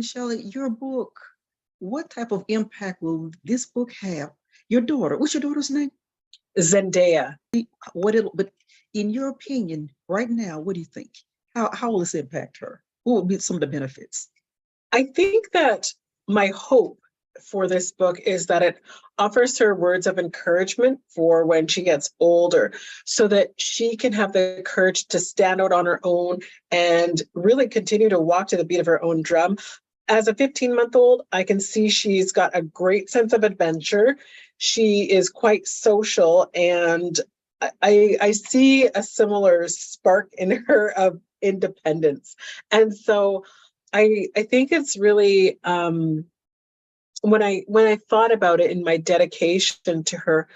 Shelley, your book, what type of impact will this book have? Your daughter, what's your daughter's name? Zendaya. But in your opinion, right now, what do you think? How will this impact her? What will be some of the benefits? I think that my hope for this book is that it offers her words of encouragement for when she gets older, so that she can have the courage to stand out on her own and really continue to walk to the beat of her own drum. As a 15-month-old, I can see she's got a great sense of adventure. She is quite social, and I see a similar spark in her of independence. And so I think it's really when I thought about it in my dedication to her,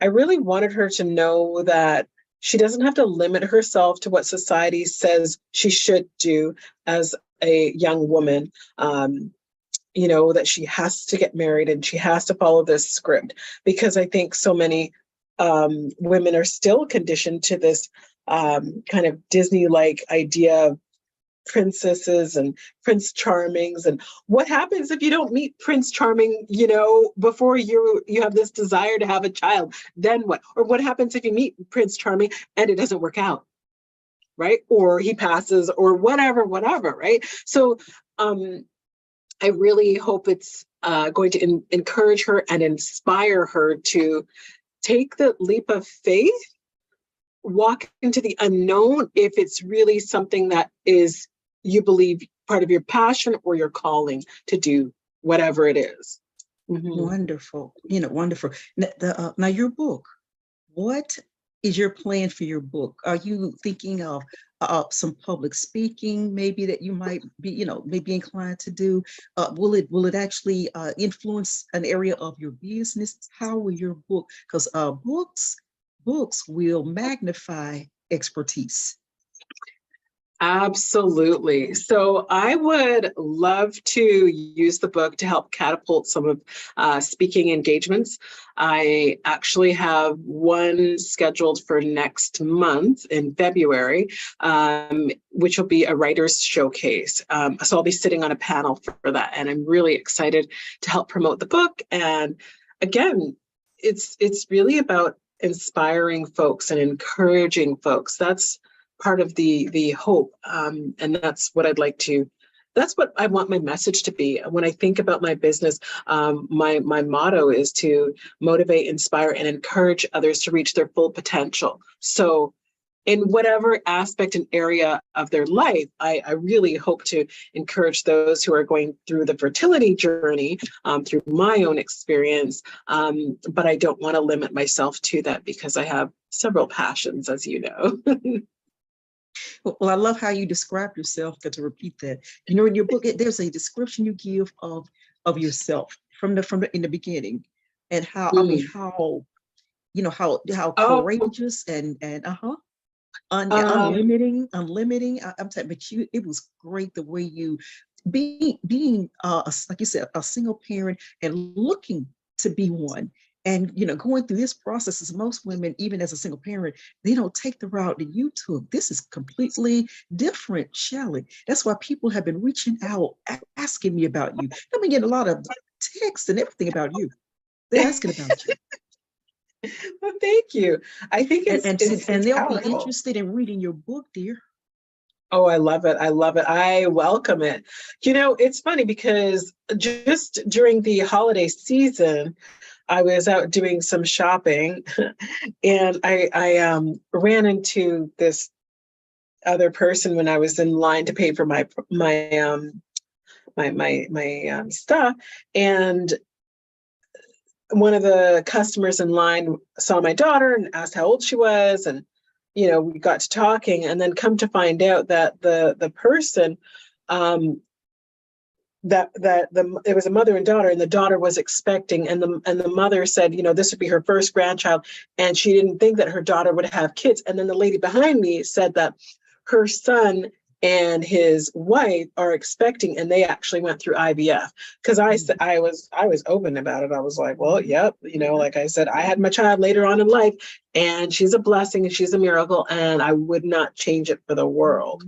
I really wanted her to know that she doesn't have to limit herself to what society says she should do as a young woman. That she has to get married and she has to follow this script, because I think so many women are still conditioned to this kind of Disney-like idea of princesses and Prince Charmings, and what happens if you don't meet Prince Charming, before you have this desire to have a child, then what? Or what happens if you meet Prince Charming and it doesn't work out, right? Or he passes, or whatever, right? So I really hope it's going to encourage her and inspire her to take the leap of faith, walk into the unknown if it's really something that is, you believe, part of your passion or your calling to do whatever it is. Mm-hmm. Wonderful. Wonderful. Now your book, what is your plan for your book? Are you thinking of some public speaking, maybe that you might be, maybe inclined to do? Will it actually influence an area of your business? How will your book? Because books will magnify expertise. Absolutely. So I would love to use the book to help catapult some of speaking engagements. I actually have one scheduled for next month in February, which will be a writer's showcase. So I'll be sitting on a panel for that, and I'm really excited to help promote the book. And again, it's really about inspiring folks and encouraging folks. That's part of the hope, and that's what I want my message to be. When I think about my business, my motto is to motivate, inspire, and encourage others to reach their full potential. So in whatever aspect and area of their life, I really hope to encourage those who are going through the fertility journey, through my own experience. But I don't want to limit myself to that, because I have several passions, as you know. Well, I love how you describe yourself. To repeat that, in your book, there's a description you give of yourself from in the beginning, and how how courageous and unlimiting. I'm telling, but it was great the way you being like you said, a single parent and looking to be one. And going through this process, as most women, even as a single parent, they don't take the route that you took. This is completely different, Shelley. That's why people have been reaching out, asking me about you. I've been getting a lot of texts and everything about you. They're asking about you. Well, thank you. I think it's they'll powerful. be interested in reading your book, dear. Oh, I love it. I love it. I welcome it. It's funny because just during the holiday season, I was out doing some shopping and I ran into this other person when I was in line to pay for my stuff. And one of the customers in line saw my daughter and asked how old she was. And, we got to talking, and then come to find out that the person, it was a mother and daughter, and the daughter was expecting, and the mother said, this would be her first grandchild, and she didn't think that her daughter would have kids. And then the lady behind me said that her son and his wife are expecting, and they actually went through IVF. Because I was open about it. I was like, well, yep, like I said, I had my child later on in life, and she's a blessing and she's a miracle, and I would not change it for the world.